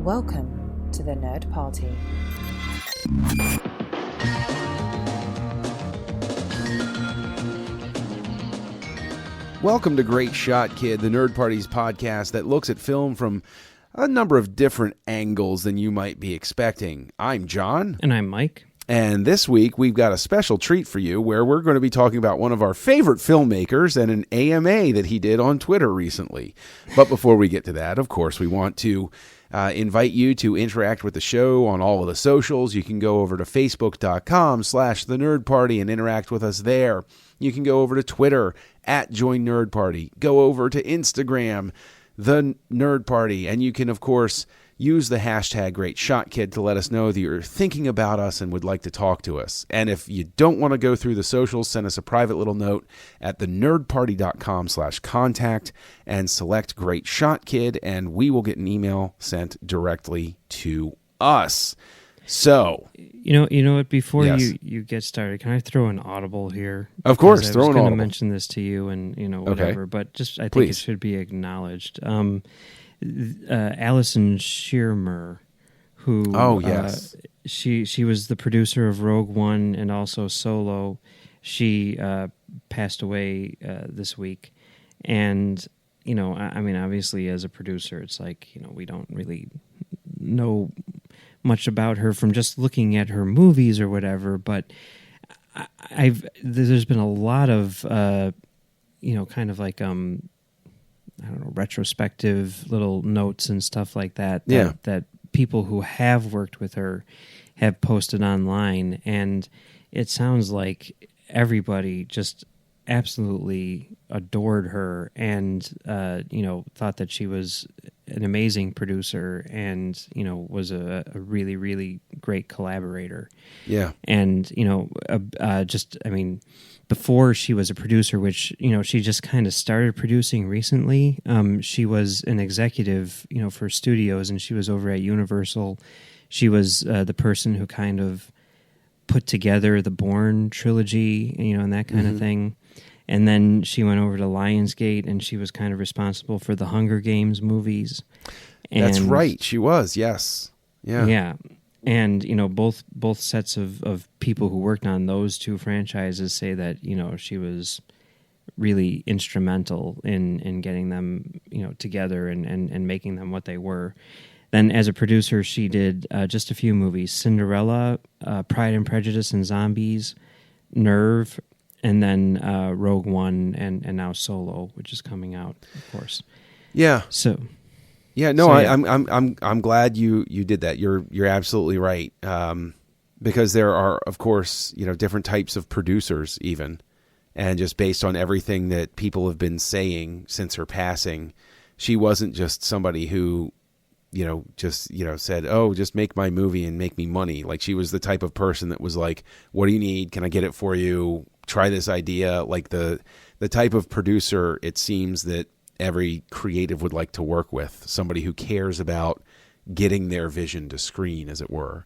Welcome to the Nerd Party. Welcome to Great Shot, Kid, the Nerd Party's podcast that looks at film from a number of different angles than you might be expecting. I'm John. And I'm Mike. And this week, we've got a special treat for you where we're going to be talking about one of our favorite filmmakers and an AMA that he did on Twitter recently. But before we get to that, of course, we want to invite you to interact with the show on all of the socials. You can go over to facebook.com/thenerdparty and interact with us there. You can go over to Twitter @JoinNerdParty. Go over to Instagram, The Nerd Party. And you can, of course, use the hashtag GreatShotKid to let us know that you're thinking about us and would like to talk to us. And if you don't want to go through the socials, send us a private little note at thenerdparty.com/contact and select Great Shot Kid, and we will get an email sent directly to us. So, you know what? Before yes. you get started, can I throw an audible here? Of course, throw an audible. I was going to audible. mention this to you, and whatever. Okay. But just I think Please. It should be acknowledged. Alison Schirmer, who she was the producer of Rogue One and also Solo. She passed away this week, and I mean, obviously, as a producer, it's like we don't really know much about her from just looking at her movies or whatever, but there's been a lot of kind of like I don't know, retrospective little notes and stuff like that that people who have worked with her have posted online, and it sounds like everybody just absolutely adored her and thought that she was an amazing producer and was a really, really great collaborator. Yeah. And before she was a producer, which she just kind of started producing recently, she was an executive for studios, and she was over at Universal. She was the person who kind of put together the Bourne trilogy, and that kind of thing. And then she went over to Lionsgate, and she was kind of responsible for the Hunger Games movies. And, that's right. She was, yes. Yeah. Yeah. And, both sets of people who worked on those two franchises say that, she was really instrumental in getting them, together and making them what they were. Then as a producer, she did just a few movies: Cinderella, Pride and Prejudice and Zombies, Nerve, and then Rogue One, and now Solo, which is coming out, of course. Yeah. So. Yeah. No, I'm glad you did that. You're absolutely right. Because there are, of course, different types of producers even, and just based on everything that people have been saying since her passing, she wasn't just somebody who, said, "Oh, just make my movie and make me money." Like, she was the type of person that was like, "What do you need? Can I get it for you? Try this idea." Like the type of producer it seems that every creative would like to work with, somebody who cares about getting their vision to screen, as it were.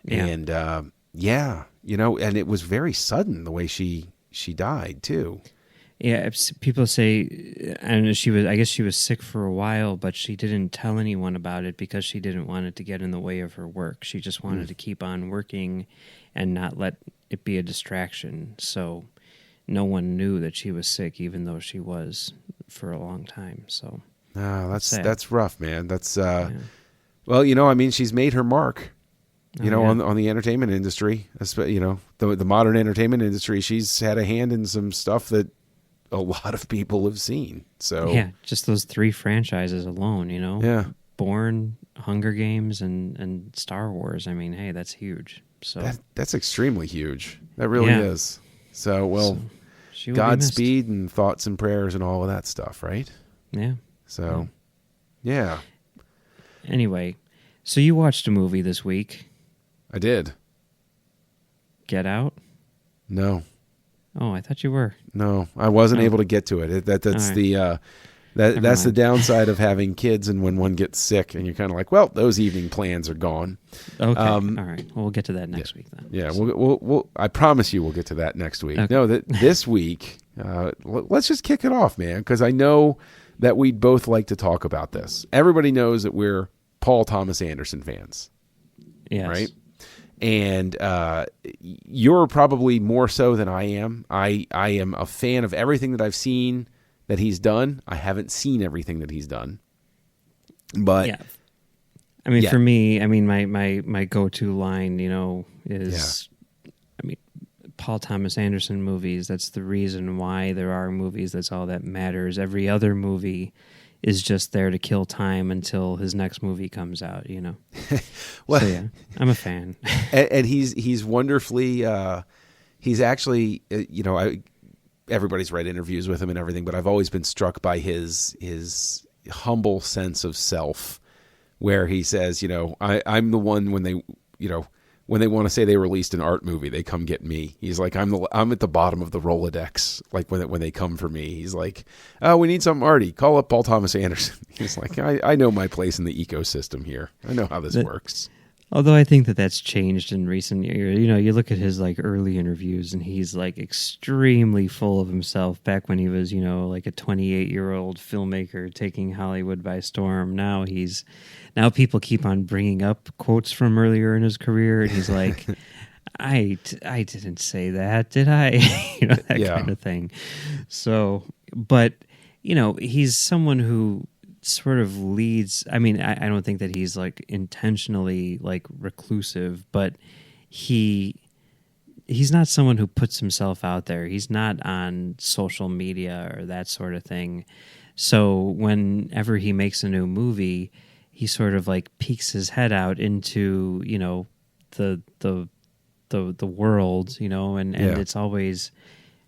Yeah. And and it was very sudden the way she died too. Yeah, people say, and I guess she was sick for a while, but she didn't tell anyone about it because she didn't want it to get in the way of her work. She just wanted to keep on working and not let it be a distraction. So no one knew that she was sick, even though she was for a long time. So that's rough, man. That's well, she's made her mark. On the entertainment industry, the modern entertainment industry. She's had a hand in some stuff that a lot of people have seen. So yeah, just those 3 franchises alone, Yeah. Bourne, Hunger Games, and Star Wars. I mean, hey, that's huge. So that's extremely huge. That really is. So, well, Godspeed and thoughts and prayers and all of that stuff, right? Yeah. So, yeah. Anyway, so you watched a movie this week. I did. Get Out? No. Oh, I thought you were. No, I wasn't able to get to it. That's right. That's the downside of having kids, and when one gets sick, and you're kind of like, well, those evening plans are gone. Okay, all right. Well, we'll get to that next week then. Yeah, we'll I promise you, we'll get to that next week. Okay. No, this week, let's just kick it off, man, because I know that we'd both like to talk about this. Everybody knows that we're Paul Thomas Anderson fans. Yes. Right? And you're probably more so than I am. I am a fan of everything that I've seen that he's done. I haven't seen everything that he's done. But yeah. I mean, for me, I mean, my go-to line, is, I mean, Paul Thomas Anderson movies. That's the reason why there are movies. That's all that matters. Every other movie is just there to kill time until his next movie comes out, Well, so, yeah, I'm a fan. and he's wonderfully, he's actually, everybody's read interviews with him and everything, but I've always been struck by his humble sense of self, where he says, I'm the one when they, when they want to say they released an art movie, they come get me. He's like, I'm at the bottom of the Rolodex. Like when they come for me, he's like, oh, we need something arty. Call up Paul Thomas Anderson. He's like, I know my place in the ecosystem here. I know how this works. Although I think that's changed in recent years. You look at his like early interviews, and he's like extremely full of himself. Back when he was, like a 28-year-old filmmaker taking Hollywood by storm. Now people keep on bringing up quotes from earlier in his career, and he's like, I didn't say that, did I? That kind of thing. So, but he's someone who sort of leads. I mean, I don't think that he's like intentionally like reclusive, but he's not someone who puts himself out there. He's not on social media or that sort of thing. So whenever he makes a new movie, he sort of like peeks his head out into the world, and it's always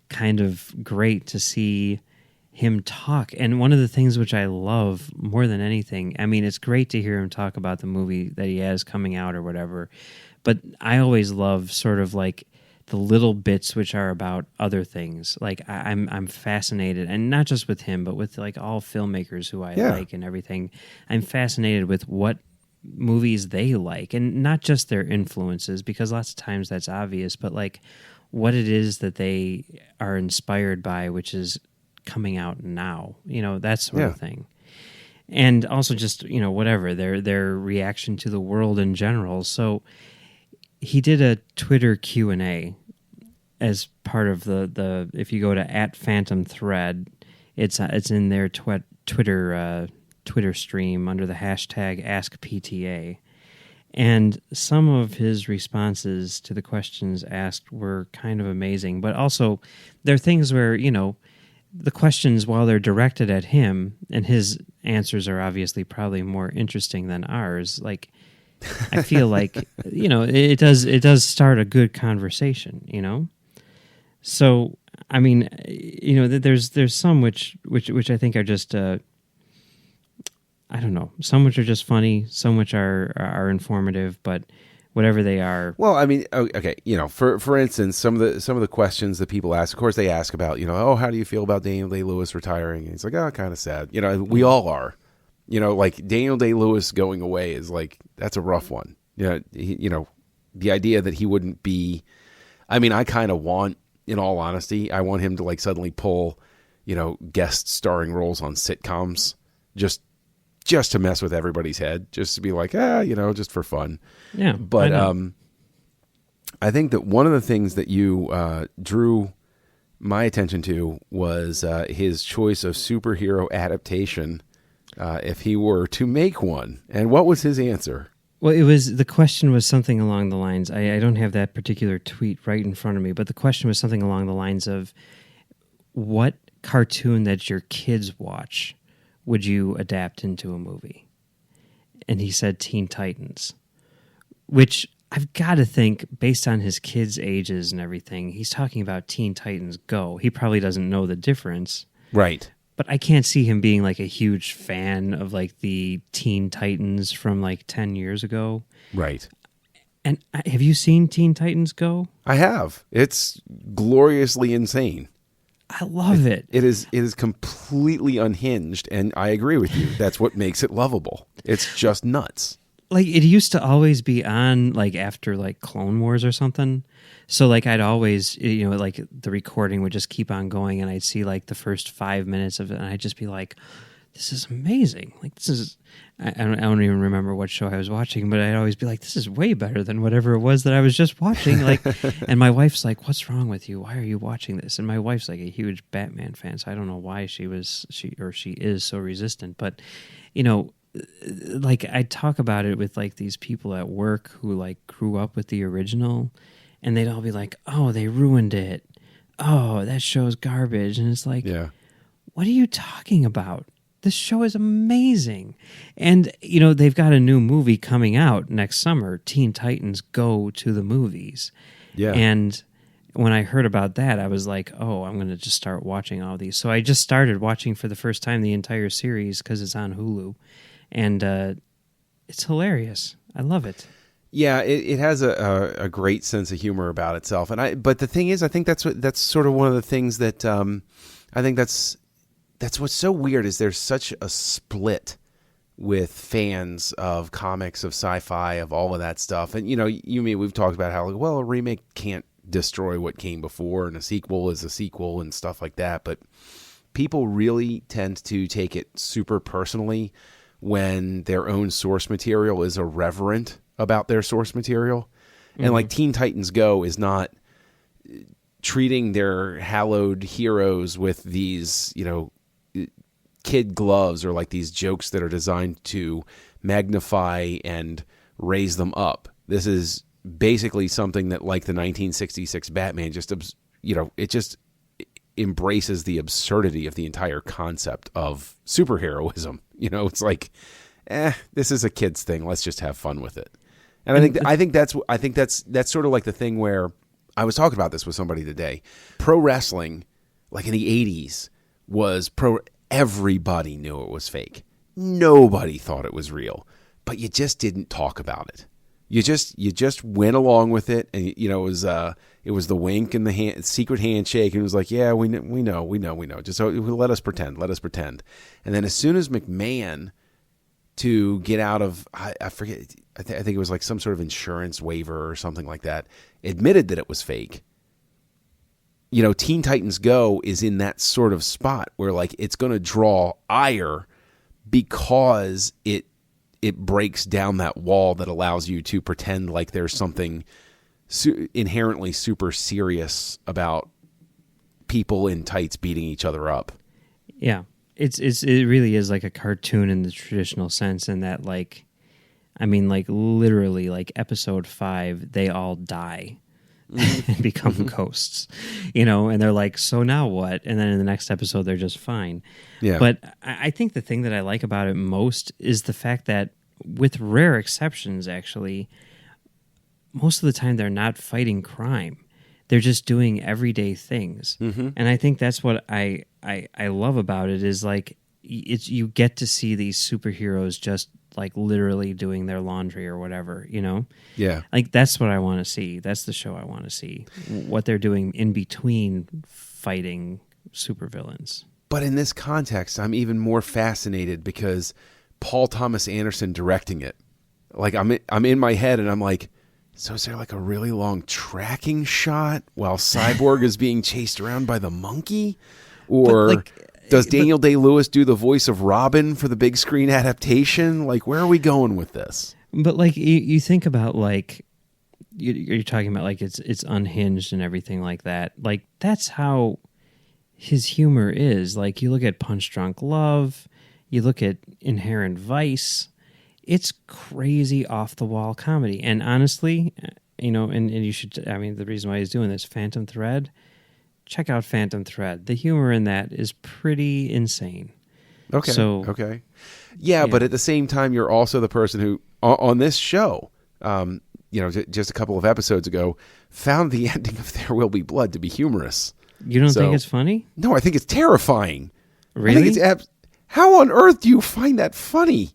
kind of great to see him talk. And one of the things which I love more than anything, I mean, it's great to hear him talk about the movie that he has coming out or whatever, but I always love sort of like the little bits which are about other things. Like I'm fascinated, and not just with him, but with like all filmmakers who I like and everything. I'm fascinated with what movies they like, and not just their influences, because lots of times that's obvious, but like what it is that they are inspired by, which is coming out now, that sort of thing. And also just, whatever, their reaction to the world in general. So he did a Twitter Q&A as part of the if you go to @PhantomThread, it's in their Twitter stream under the hashtag AskPTA. And some of his responses to the questions asked were kind of amazing, but also there are things where, the questions, while they're directed at him, and his answers are obviously probably more interesting than ours, like, I feel like, it does start a good conversation, So, I mean, there's some which I think are just, I don't know, some which are just funny, some which are informative, but whatever they are. Well, I mean, okay, for instance, some of the questions that people ask, of course, they ask about, how do you feel about Daniel Day-Lewis retiring? And he's like, kind of sad. We all are. Like Daniel Day-Lewis going away is like, that's a rough one. The idea that he wouldn't be. I mean, I kind of want, in all honesty, I want him to like suddenly pull, guest starring roles on sitcoms, just to mess with everybody's head, just to be like, just for fun. Yeah. But I think that one of the things that you drew my attention to was his choice of superhero adaptation, if he were to make one. And what was his answer? Well, the question was something along the lines, I don't have that particular tweet right in front of me, but the question was something along the lines of, what cartoon that your kids watch would you adapt into a movie? And he said Teen Titans, which I've got to think, based on his kids' ages and everything, he's talking about Teen Titans Go. He probably doesn't know the difference. Right. But I can't see him being like a huge fan of like the Teen Titans from like 10 years ago. Right. And have you seen Teen Titans Go? I have. It's gloriously insane. I love it. It is completely unhinged, and I agree with you. That's what makes it lovable. It's just nuts. Like, it used to always be on like after like Clone Wars or something. So like I'd always, like the recording would just keep on going, and I'd see like the first 5 minutes of it, and I'd just be like, this is amazing. Like, this is, I don't even remember what show I was watching, but I'd always be like, this is way better than whatever it was that I was just watching. Like, and my wife's like, what's wrong with you? Why are you watching this? And my wife's like a huge Batman fan, so I don't know why she is so resistant. But, you know, like, I talk about it with like these people at work who like grew up with the original, and they'd all be like, oh, they ruined it. Oh, that show's garbage. And it's like, yeah. What are you talking about? This show is amazing. And, you know, they've got a new movie coming out next summer, Teen Titans Go to the Movies. Yeah. And when I heard about that, I was like, oh, I'm going to just start watching all these. So I just started watching for the first time the entire series because it's on Hulu. And it's hilarious. I love it. Yeah, it has a great sense of humor about itself. But the thing is, I think that's sort of one of the things that I think that's what's so weird is there's such a split with fans of comics, of sci-fi, of all of that stuff. And, you know, we've talked about how, well, a remake can't destroy what came before, and a sequel is a sequel and stuff like that. But people really tend to take it super personally when their own source material is irreverent about their source material. Mm-hmm. And like Teen Titans Go is not treating their hallowed heroes with these, you know, kid gloves or like these jokes that are designed to magnify and raise them up. This is basically something that, like the 1966 Batman, just, you know, it just embraces the absurdity of the entire concept of superheroism. You know, it's like, this is a kid's thing. Let's just have fun with it. And I think that's sort of like the thing where I was talking about this with somebody today. Pro wrestling, like in the 80s, was everybody knew it was fake. Nobody thought it was real, but you just didn't talk about it. You just went along with it, and you know it was the wink and the secret handshake, and it was like, yeah, we know. Just so let us pretend. And then as soon as McMahon, to get out of, I forget, I think it was like some sort of insurance waiver or something like that, admitted that it was fake. You know, Teen Titans Go is in that sort of spot where like it's going to draw ire because it breaks down that wall that allows you to pretend like there's something inherently super serious about people in tights beating each other up. Yeah. It really is like a cartoon in the traditional sense, in that, like, I mean, like, literally, like, episode 5, they all die and become ghosts, you know, and they're like, so now what? And then in the next episode, they're just fine. Yeah. But I think the thing that I like about it most is the fact that, with rare exceptions, actually, most of the time they're not fighting crime. They're just doing everyday things. Mm-hmm. And I think that's what I love about it, is like, you get to see these superheroes just like literally doing their laundry or whatever, you know? Yeah. Like, that's what I want to see. That's the show I want to see. What they're doing in between fighting supervillains. But in this context, I'm even more fascinated because Paul Thomas Anderson directing it. Like, I'm in my head and I'm like, so is there like a really long tracking shot while Cyborg is being chased around by the monkey? Or does Daniel Day-Lewis do the voice of Robin for the big screen adaptation? Like, where are we going with this? But like, you think about, like, you're talking about like it's unhinged and everything like that. Like, that's how his humor is. Like, you look at Punch Drunk Love, you look at Inherent Vice. It's crazy off the wall comedy. And honestly, you know, and you should, I mean, the reason why he's doing this, Phantom Thread, check out Phantom Thread. The humor in that is pretty insane. Okay. Yeah, but at the same time, you're also the person who, on this show, you know, just a couple of episodes ago, found the ending of There Will Be Blood to be humorous. You don't think it's funny? No, I think it's terrifying. Really? I think it's how on earth do you find that funny?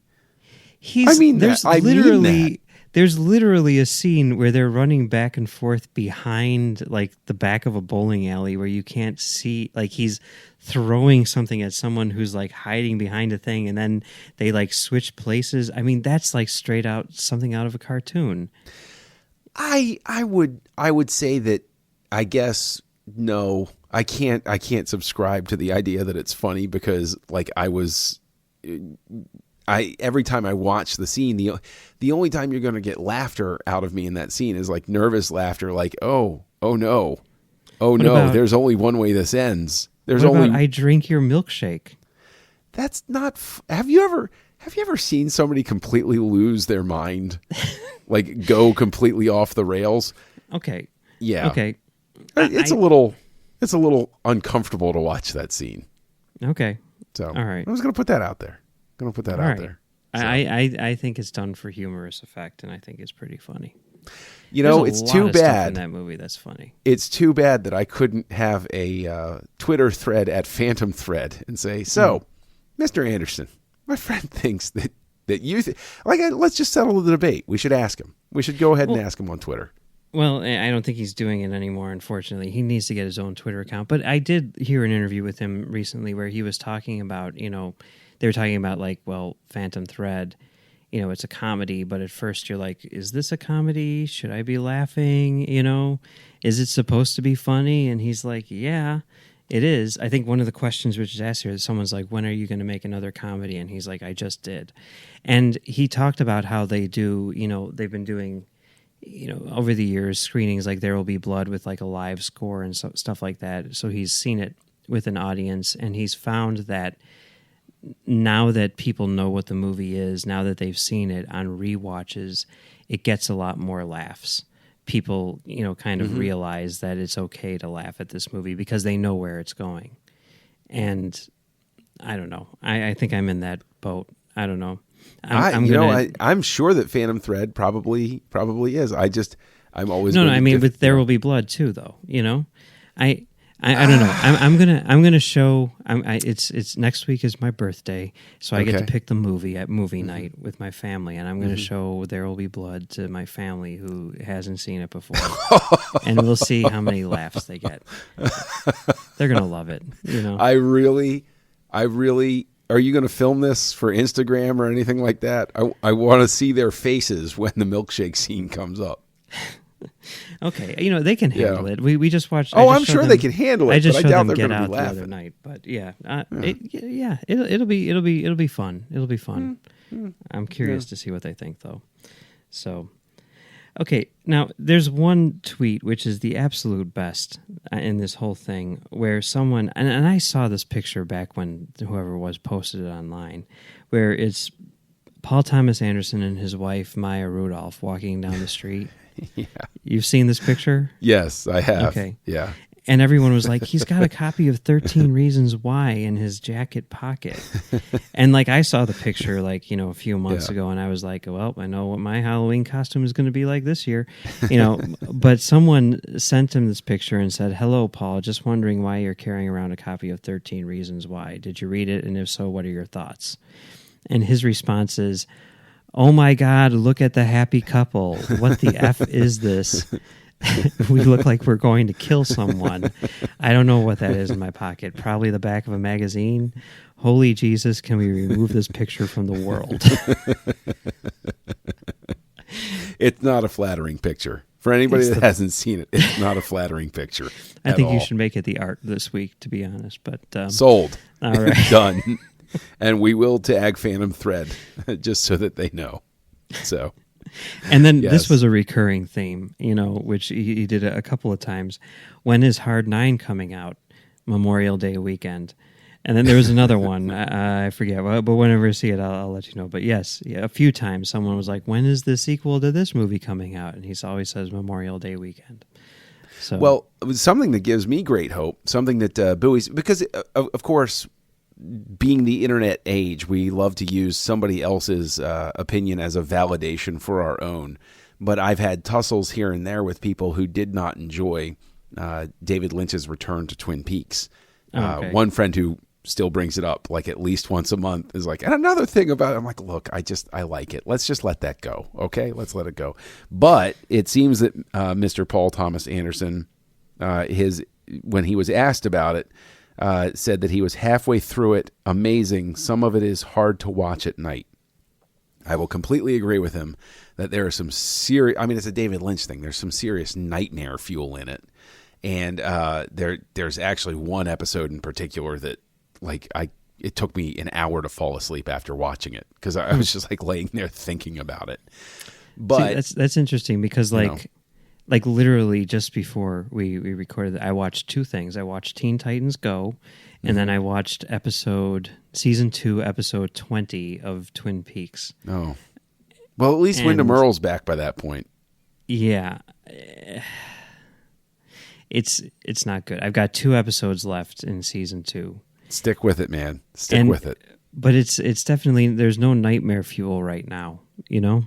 There's literally a scene where they're running back and forth behind like the back of a bowling alley where you can't see, like, he's throwing something at someone who's like hiding behind a thing, and then they like switch places. I mean, that's like straight out something out of a cartoon. I would say that, I guess, no, I can't subscribe to the idea that it's funny because, like, I was every time I watch the scene, the only time you're going to get laughter out of me in that scene is like nervous laughter, like oh no, there's only one way this ends. There's only I drink your milkshake. That's not. Have you ever seen somebody completely lose their mind, like go completely off the rails? Okay. Yeah. Okay. It's a little uncomfortable to watch that scene. Okay. So all right. I was going to put that out there. There. So. I think it's done for humorous effect, and I think it's pretty funny. It's too bad in that movie that's funny. It's too bad that I couldn't have a Twitter thread at Phantom Thread and say, so, Mr. Anderson, my friend thinks that you let's just settle the debate. We should ask him. We should go ahead and ask him on Twitter. Well, I don't think he's doing it anymore, unfortunately. He needs to get his own Twitter account. But I did hear an interview with him recently where he was talking about, they were talking about Phantom Thread, it's a comedy, but at first you're like, is this a comedy? Should I be laughing? Is it supposed to be funny? And he's like, yeah, it is. I think one of the questions which is asked here is someone's like, when are you going to make another comedy? And he's like, I just did. And he talked about how they do, they've been doing, over the years, screenings like There Will Be Blood with like a live score and stuff like that. So he's seen it with an audience, and he's found that now that people know what the movie is, now that they've seen it on rewatches, it gets a lot more laughs. People, kind of realize that it's okay to laugh at this movie because they know where it's going. And I don't know. I think I'm in that boat. I don't know. I'm sure that Phantom Thread probably is. I'm always no. I mean, with There Will Be Blood too, though. I don't know. I'm gonna show. It's next week is my birthday, so I get to pick the movie at movie night with my family, and I'm gonna show There Will Be Blood to my family who hasn't seen it before, and we'll see how many laughs they get. They're gonna love it. I really. Are you going to film this for Instagram or anything like that? I want to see their faces when the milkshake scene comes up. Okay, they can handle it. We just watched. I'm sure they can handle it. I just showed them they're Get going to Out be the laughing. other night, but it'll be fun. It'll be fun. I'm curious to see what they think, though. So, okay, now there's one tweet which is the absolute best in this whole thing, where someone and I saw this picture back when whoever was posted it online, where it's Paul Thomas Anderson and his wife Maya Rudolph walking down the street. Yeah. You've seen this picture? Yes, I have. Okay. Yeah. And everyone was like, he's got a copy of 13 Reasons Why in his jacket pocket. And I saw the picture a few months ago, and I was like, well, I know what my Halloween costume is going to be like this year. But someone sent him this picture and said, hello, Paul, just wondering why you're carrying around a copy of 13 Reasons Why. Did you read it? And if so, what are your thoughts? And his response is, oh my God, look at the happy couple. What the F is this? We look like we're going to kill someone. I don't know what that is in my pocket. Probably the back of a magazine. Holy Jesus, can we remove this picture from the world? It's not a flattering picture. For anybody that hasn't seen it, it's not a flattering picture. I think you should make it the art this week, to be honest. But sold. All right. Done. And we will tag Phantom Thread just so that they know. So, and then this was a recurring theme, which he did a couple of times. When is Hard 9 coming out? Memorial Day weekend. And then there was another one. I forget, but whenever I see it, I'll let you know. But yes, a few times someone was like, when is the sequel to this movie coming out? And he always says Memorial Day weekend. So, well, it was something that gives me great hope, something that buoys, because of course, being the internet age, we love to use somebody else's opinion as a validation for our own. But I've had tussles here and there with people who did not enjoy David Lynch's return to Twin Peaks. Okay. One friend who still brings it up at least once a month is like, and another thing about it, I'm like, look, I like it. Let's just let that go. Okay, let's let it go. But it seems that Mr. Paul Thomas Anderson, when he was asked about it, said that he was halfway through it. Amazing. Some of it is hard to watch at night. I will completely agree with him that there are some serious, it's a David Lynch thing. There's some serious nightmare fuel in it. And there's actually one episode in particular that it took me an hour to fall asleep after watching it because I was just like laying there thinking about it. But see, that's interesting because like literally just before we recorded it, I watched two things. I watched Teen Titans Go, and then I watched season 2, episode 20 of Twin Peaks. Oh, well, at least Wyndham Earle's back by that point. Yeah, it's not good. I've got 2 episodes left in season 2. Stick with it, man. Stick with it. But it's definitely, there's no nightmare fuel right now, you know?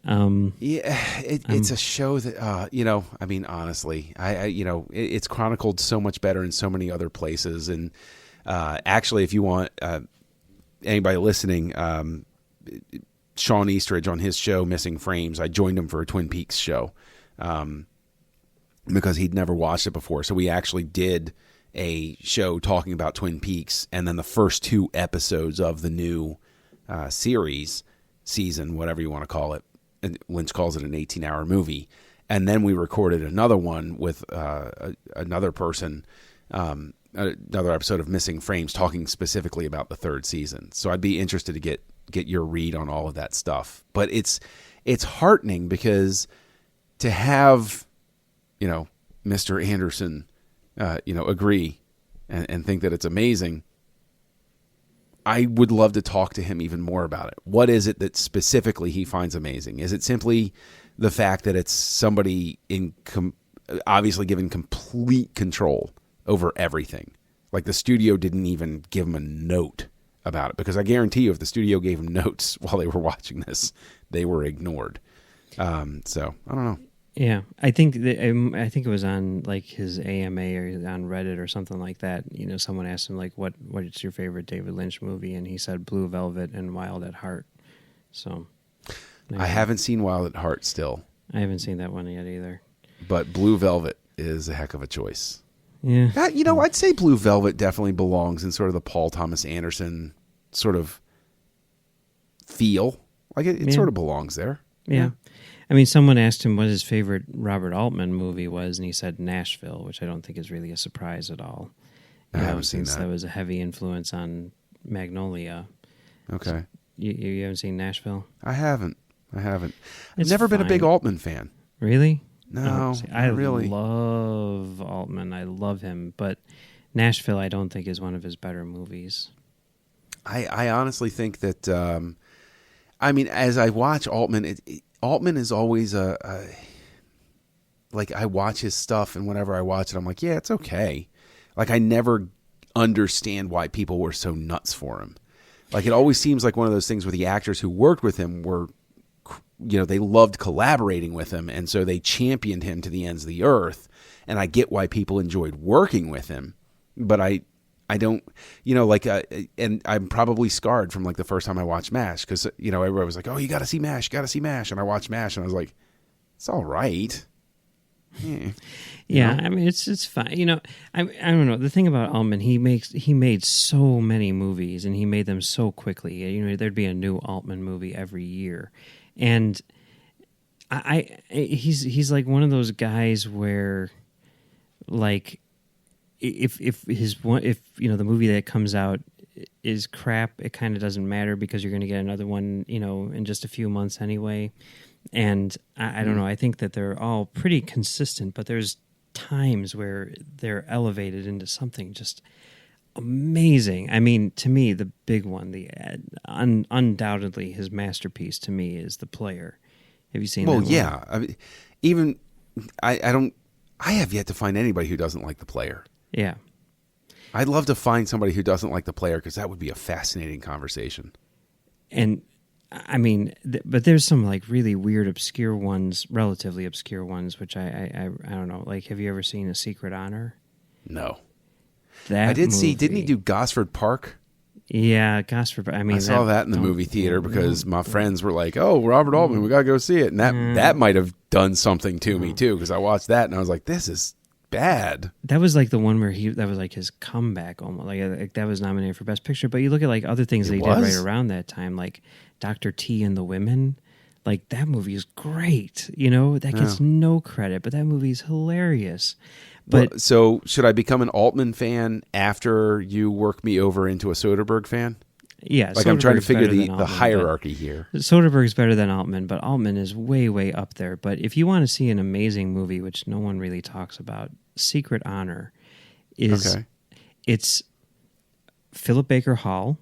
It's a show that, you know, I mean, honestly, you know, it's chronicled so much better in so many other places. And actually, if you want anybody listening, Sean Eastridge on his show, Missing Frames, I joined him for a Twin Peaks show because he'd never watched it before. So we actually did a show talking about Twin Peaks, and then the first 2 episodes of the new season, whatever you want to call it. And Lynch calls it an 18-hour movie. And then we recorded another one with another person, another episode of Missing Frames, talking specifically about the 3rd season. So I'd be interested to get your read on all of that stuff. But it's heartening because to have, you know, Mr. Anderson, you know, agree and think that it's amazing, I would love to talk to him even more about it. What is it that specifically he finds amazing? Is it simply the fact that it's somebody obviously given complete control over everything? Like the studio didn't even give him a note about it, because I guarantee you if the studio gave him notes while they were watching this, they were ignored. So I don't know. Yeah, I think it was on like his AMA or on Reddit or something like that. You know, someone asked him like, "What's your favorite David Lynch movie?" And he said Blue Velvet and Wild at Heart. So, I haven't seen Wild at Heart still. I haven't seen that one yet either. But Blue Velvet is a heck of a choice. Yeah, you know, I'd say Blue Velvet definitely belongs in sort of the Paul Thomas Anderson sort of feel. Like it sort of belongs there. Yeah. I mean, someone asked him what his favorite Robert Altman movie was, and he said Nashville, which I don't think is really a surprise at all. I haven't seen that. That was a heavy influence on Magnolia. Okay. So you haven't seen Nashville? I haven't. I've It's never been a fine. big Altman fan. Really? No, I really. love Altman. I love him, but Nashville I don't think is one of his better movies. I honestly think that, I mean, as I watch Altman, Altman is always like I watch his stuff, and whenever I watch it, I'm like, yeah, it's okay. Like I never understand why people were so nuts for him. Like it always seems like one of those things where the actors who worked with him were, you know, they loved collaborating with him, and so they championed him to the ends of the earth. And I get why people enjoyed working with him, but I don't, you know, like, and I'm probably scarred from like the first time I watched MASH, because, you know, everybody was like, oh, you got to see MASH, And I watched MASH and I was like, it's all right. Yeah, I mean, it's fine. You know, I don't know. The thing about Altman, he made so many movies, and he made them so quickly. You know, there'd be a new Altman movie every year. And he's like one of those guys where, like, if you know the movie that comes out is crap, it kind of doesn't matter because you're going to get another one, you know, in just a few months anyway. And I don't know. I think that they're all pretty consistent, but there's times where they're elevated into something just amazing. I mean, to me, the big one, undoubtedly his masterpiece to me is The Player. Have you seen that one? Well, yeah. I mean, even I have yet to find anybody who doesn't like The Player. Yeah. I'd love to find somebody who doesn't like The Player, because that would be a fascinating conversation. And I mean, but there's some like really weird, obscure ones, relatively obscure ones, which I don't know. Like, have you ever seen A Secret Honor? No. That I did movie. see. Didn't he do Gosford Park? Yeah, Gosford. I mean, I saw that in the movie theater because my friends were like, "Oh, Robert Altman, we gotta go see it," and that might have done something to me too, because I watched that and I was like, "This is bad." That was like the one where that was like his comeback almost. Like that was nominated for Best Picture. But you look at like other things that he did right around that time, like Dr. T and the Women. Like that movie is great. You know, that gets no credit, but that movie is hilarious. But so should I become an Altman fan after you work me over into a Soderbergh fan? Yeah, like I'm trying to figure the hierarchy here. Soderbergh's better than Altman, but Altman is way, way up there. But if you want to see an amazing movie, which no one really talks about, Secret Honor is it's Philip Baker Hall,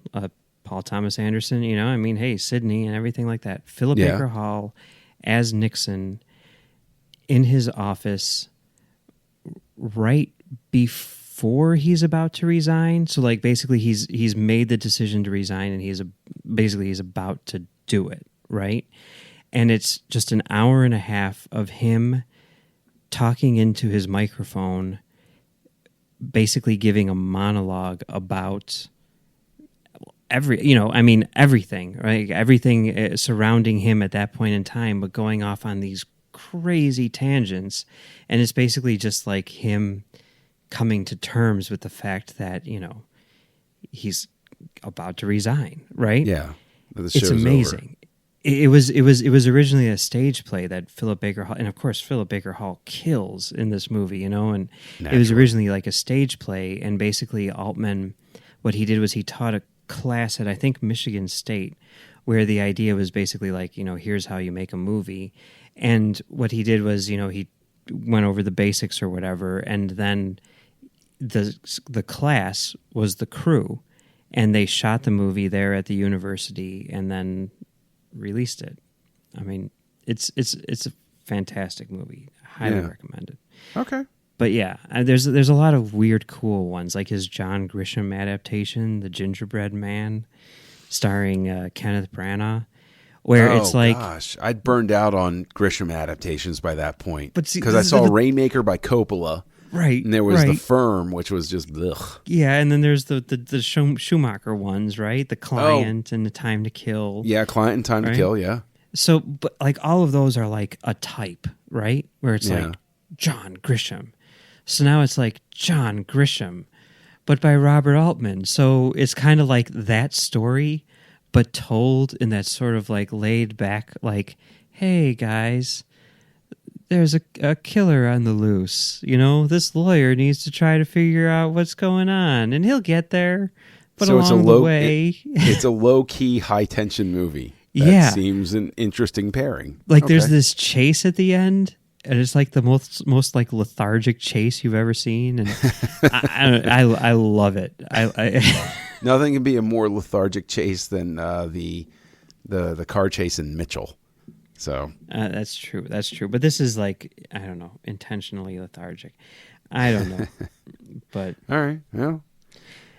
Paul Thomas Anderson. Hey, Sydney and everything like that. Philip Baker Hall as Nixon in his office right before he's about to resign. So basically he's made the decision to resign and he's about to do it, right? And it's just an hour and a half of him talking into his microphone, basically giving a monologue about everything, right? Everything surrounding him at that point in time, but going off on these crazy tangents. And it's basically just like him coming to terms with the fact that, he's about to resign, right? Yeah. It's amazing. It was originally a stage play that Philip Baker Hall, and of course Philip Baker Hall kills in this movie, and Naturally. It was originally like a stage play, and basically Altman, what he did was he taught a class at I think Michigan State, where the idea was basically like, here's how you make a movie, and what he did was, he went over the basics or whatever, and then the class was the crew, and they shot the movie there at the university and then released it. I mean, it's a fantastic movie. I highly recommend it. Okay. But yeah, there's a lot of weird, cool ones, like his John Grisham adaptation, The Gingerbread Man, starring Kenneth Branagh, where it's like... gosh, I'd burned out on Grisham adaptations by that point. Because I this saw Rainmaker by Coppola. Right. And there was The Firm, which was just ugh. Yeah, and then there's the Schumacher ones, right? The Client and The Time to Kill. Yeah, Client and Time to Kill, yeah. So, but like all of those are like a type, right? Where it's like John Grisham. So now it's like John Grisham, but by Robert Altman. So it's kind of like that story, but told in that sort of like laid back, like, hey guys, there's a killer on the loose. This lawyer needs to try to figure out what's going on, and he'll get there. But so along the way... it's a low-key, high-tension movie. That seems an interesting pairing. Like, there's this chase at the end, and it's like the most like lethargic chase you've ever seen, and I love it. Nothing can be a more lethargic chase than the car chase in Mitchell. So that's true. But this is like, I don't know, intentionally lethargic. I don't know, but all right. Well,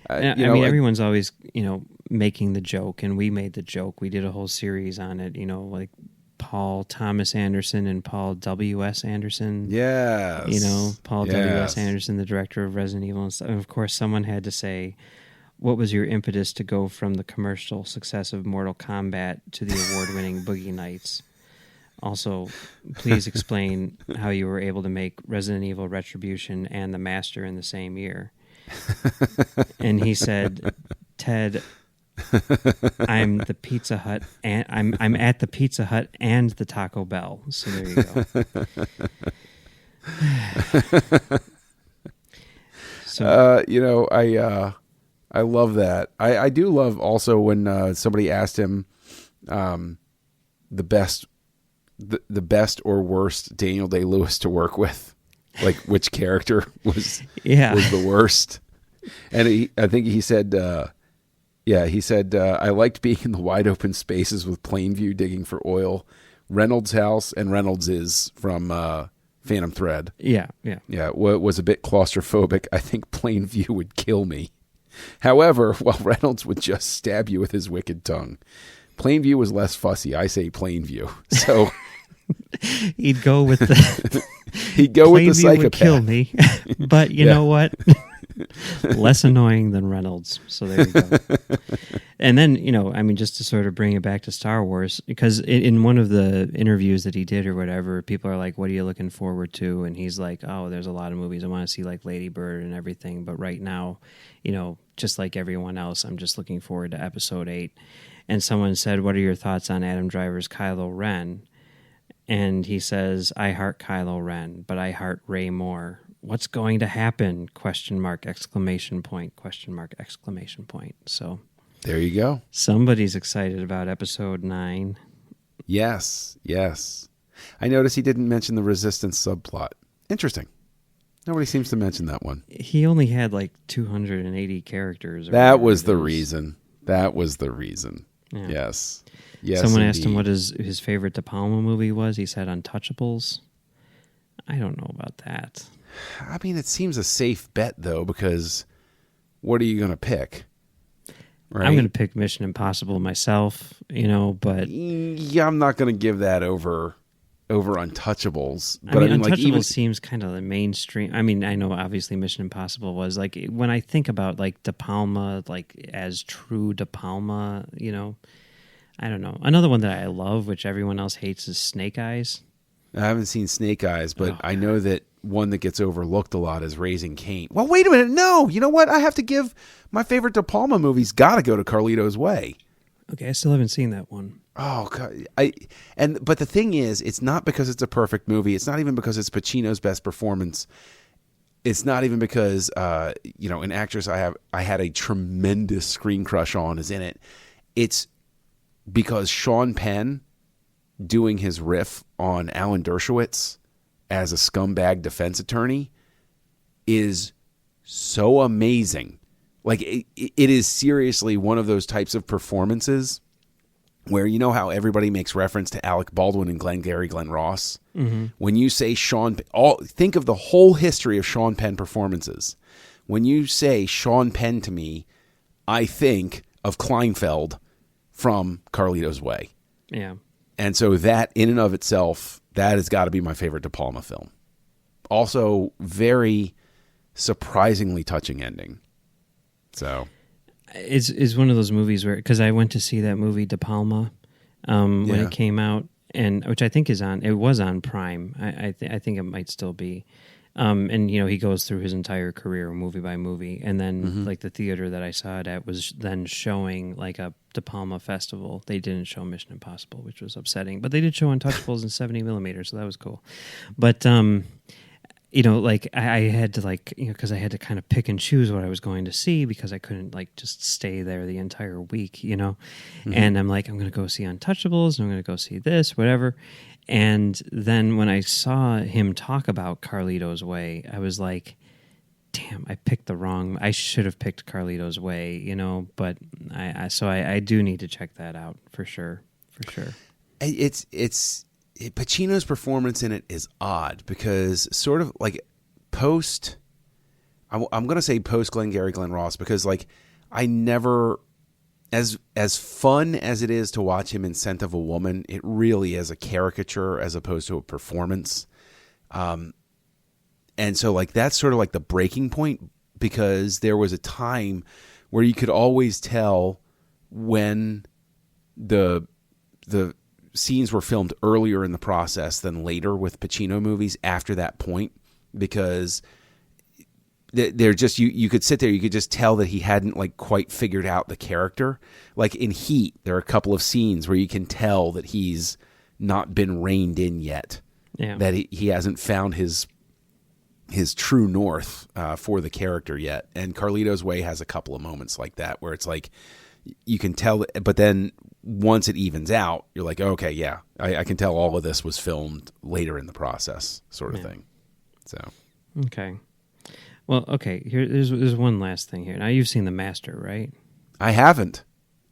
everyone's always making the joke, and we made the joke. We did a whole series on it. Like Paul Thomas Anderson and Paul W.S. Anderson. Yes. Paul W.S. Anderson, the director of Resident Evil, and of course, someone had to say, what was your impetus to go from the commercial success of Mortal Kombat to the award-winning Boogie Nights? Also, please explain how you were able to make Resident Evil Retribution and The Master in the same year. And he said, Ted, I'm the Pizza Hut, and I'm at the Pizza Hut and the Taco Bell. So there you go. So, I love that. I do love also when somebody asked him the best or worst Daniel Day-Lewis to work with, like which character was the worst. And I think he said, I liked being in the wide open spaces with Plainview digging for oil, Reynolds' house, and Reynolds is from Phantom Thread. Yeah. Was a bit claustrophobic. I think Plainview would kill me. However, while Reynolds would just stab you with his wicked tongue, Plainview was less fussy. I say Plainview. So he'd go with the psychopath. Would kill me, but you know what? Less annoying than Reynolds. So there you go. And then, just to sort of bring it back to Star Wars, because in one of the interviews that he did or whatever, people are like, what are you looking forward to? And he's like, oh, there's a lot of movies. I want to see like Lady Bird and everything. But right now, just like everyone else, I'm just looking forward to Episode 8. And someone said, what are your thoughts on Adam Driver's Kylo Ren? And he says, I heart Kylo Ren, but I heart Rey more. what's going to happen? Question mark, exclamation point, question mark, exclamation point. So there you go. Somebody's excited about episode 9. Yes. I noticed he didn't mention the Resistance subplot. Interesting. Nobody seems to mention that one. He only had like 280 characters. That was the reason. Yeah. Yes. Someone indeed. asked him what his favorite De Palma movie was. He said Untouchables. I don't know about that. I mean, it seems a safe bet, though, because what are you going to pick? Right? I'm going to pick Mission Impossible myself, but... Yeah, I'm not going to give that over Untouchables. But I mean Untouchables even seems kind of the mainstream. I mean, I know obviously Mission Impossible was like, when I think about like De Palma, like as true De Palma, I don't know. Another one that I love, which everyone else hates, is Snake Eyes. I haven't seen Snake Eyes, but I know that one that gets overlooked a lot is Raising Cain. Well, wait a minute. No, you know what? I have to give my favorite De Palma movie's got to go to Carlito's Way. Okay, I still haven't seen that one. Oh God! But the thing is, it's not because it's a perfect movie. It's not even because it's Pacino's best performance. It's not even because an actress I had a tremendous screen crush on is in it. It's because Sean Penn doing his riff on Alan Dershowitz as a scumbag defense attorney is so amazing. Like it is seriously one of those types of performances where you know how everybody makes reference to Alec Baldwin and Glengarry Glen Ross. Mm-hmm. When you say think of the whole history of Sean Penn performances. When you say Sean Penn to me, I think of Kleinfeld from Carlito's Way. Yeah. And so that in and of itself, that has got to be my favorite De Palma film. Also, very surprisingly touching ending. So it's one of those movies where, because I went to see that movie De Palma when it came out, and which I think was on Prime. I think it might still be. And he goes through his entire career movie by movie, and then like the theater that I saw it at was then showing like a De Palma festival. They didn't show Mission Impossible, which was upsetting, but they did show Untouchables in 70mm, so that was cool. But like I had to because I had to kind of pick and choose what I was going to see because I couldn't like just stay there the entire week, And I'm like, I'm going to go see Untouchables, and I'm going to go see this, whatever. And then when I saw him talk about Carlito's Way, I was like, damn, I should have picked Carlito's Way, but I do need to check that out for sure. It's Pacino's performance in it is odd because sort of like I'm going to say post Glengarry Glen Ross, because like I never, as fun as it is to watch him in Scent of a Woman, it really is a caricature as opposed to a performance. And so like that's sort of like the breaking point, because there was a time where you could always tell when the scenes were filmed earlier in the process than later with Pacino movies after that point, because they're just you could sit there, you could just tell that he hadn't like quite figured out the character. Like in Heat, there are a couple of scenes where you can tell that he's not been reined in yet, that he hasn't found his true north for the character yet. And Carlito's Way has a couple of moments like that where it's like you can tell, but then once it evens out, you're like, okay, yeah, I can tell all of this was filmed later in the process, sort of thing. So okay. Well, okay, there's one last thing here. Now, you've seen The Master, right? I haven't.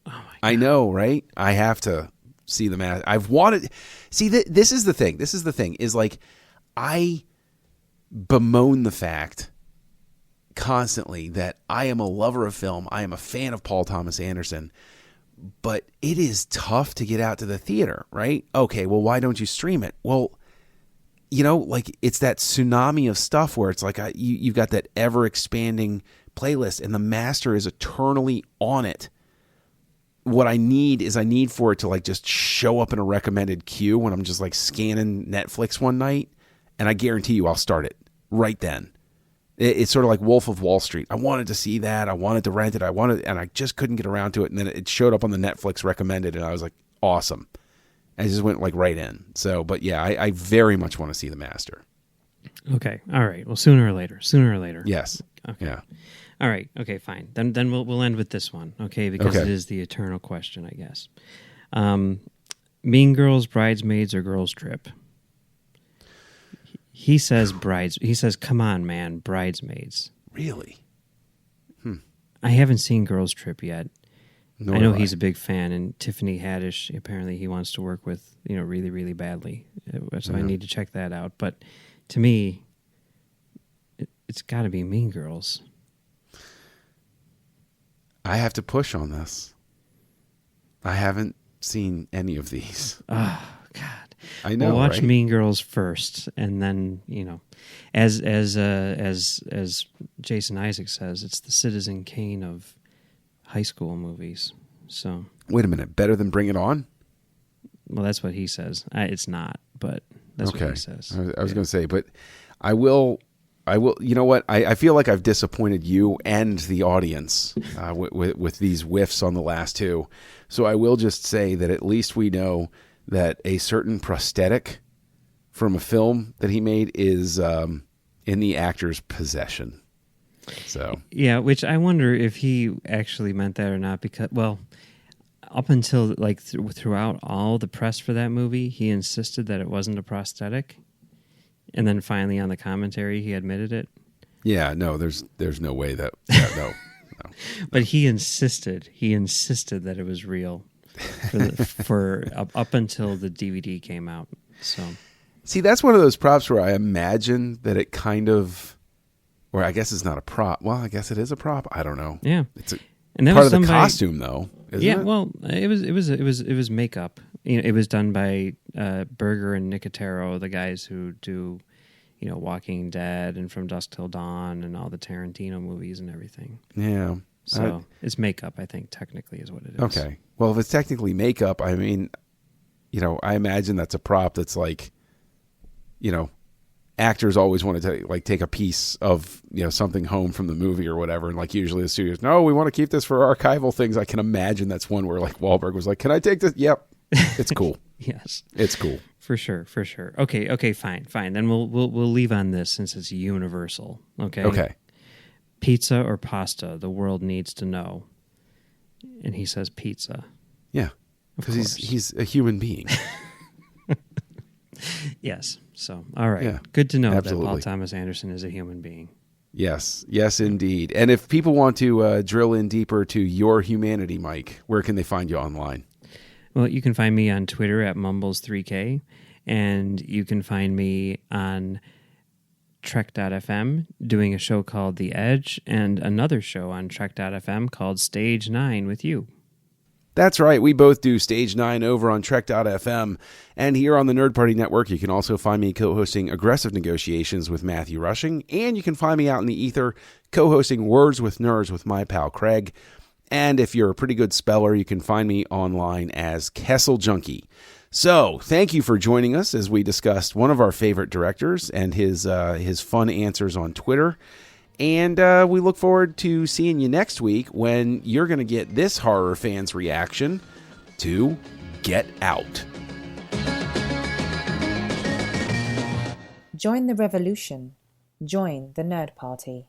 Oh, my God. I know, right? I have to see The Master. I've wanted... See, this is the thing. This is the thing, is like, I bemoan the fact constantly that I am a lover of film. I am a fan of Paul Thomas Anderson, but it is tough to get out to the theater, right? Okay, well, why don't you stream it? Well, like it's that tsunami of stuff where it's like you've got that ever-expanding playlist, and The Master is eternally on it. What I need for it to like just show up in a recommended queue when I'm just like scanning Netflix one night, and I guarantee you I'll start it right then. It's sort of like Wolf of Wall Street. I wanted to see that. I wanted to rent it. And I just couldn't get around to it. And then it showed up on the Netflix recommended, and I was like, awesome. I just went like right in. So, but yeah, I very much want to see The Master. Okay. All right. Well, sooner or later. Sooner or later. Yes. Okay. Yeah. All right. Okay. Fine. Then we'll end with this one. Okay, because Okay. it is the eternal question, I guess. Mean Girls, Bridesmaids, or Girls Trip? He says He says, "Come on, man, Bridesmaids." Really? I haven't seen Girls Trip yet. Nor I know do he's a big fan, and Tiffany Haddish, apparently he wants to work with, really, really badly. So I need to check that out. But to me, it's got to be Mean Girls. I have to push on this. I haven't seen any of these. Oh, God. I know. We'll watch right? Mean Girls first, and then, as Jason Isaac says, it's the Citizen Kane of high school movies. So Wait a minute. Better than Bring It On? well, that's what he says. It's not, but that's what he says. I was going to say, but I will. You know what? I feel like I've disappointed you and the audience with these whiffs on the last two. So I will just say that at least we know that a certain prosthetic from a film that he made is in the actor's possession. So Yeah, which I wonder if he actually meant that or not, because, well, up until throughout all the press for that movie, he insisted that it wasn't a prosthetic. And then finally on the commentary, he admitted it. yeah, no, there's no way that no. But he insisted that it was real for up until the DVD came out. So See, that's one of those props where I imagine that it kind of, or I guess it's not a prop. Well, I guess it is a prop. I don't know. yeah, It's a and that part was of the somebody, costume, though. Isn't it? Well, it was makeup. It was done by Berger and Nicotero, the guys who do, Walking Dead and From Dusk Till Dawn and all the Tarantino movies and everything. Yeah. So it's makeup, I think, technically is what it is. Okay. Well, if it's technically makeup, I mean, I imagine that's a prop that's like, actors always want to take a piece of, something home from the movie or whatever. And usually the studios, no, we want to keep this for archival things. I can imagine that's one where Wahlberg was like, can I take this? Yep. It's cool. Yes. It's cool. For sure. Okay, fine. Then we'll leave on this since it's universal. Okay. Pizza or pasta? The world needs to know. And he says pizza. Yeah. Because he's a human being. Yes. So, all right. Yeah, good to know absolutely. that Paul Thomas Anderson is a human being. Yes, indeed. And if people want to drill in deeper to your humanity, Mike, where can they find you online? Well, you can find me on Twitter at Mumbles3K, and you can find me on Trek.fm doing a show called The Edge and another show on Trek.fm called Stage 9 with you. That's right. We both do Stage 9 over on Trek.fm. And here on the Nerd Party Network, you can also find me co-hosting Aggressive Negotiations with Matthew Rushing. And you can find me out in the ether co-hosting Words with Nerds with my pal Craig. And if you're a pretty good speller, you can find me online as Kessel Junkie. So thank you for joining us as we discussed one of our favorite directors and his fun answers on Twitter. And we look forward to seeing you next week when you're going to get this horror fan's reaction to Get Out. Join the revolution. Join the Nerd Party.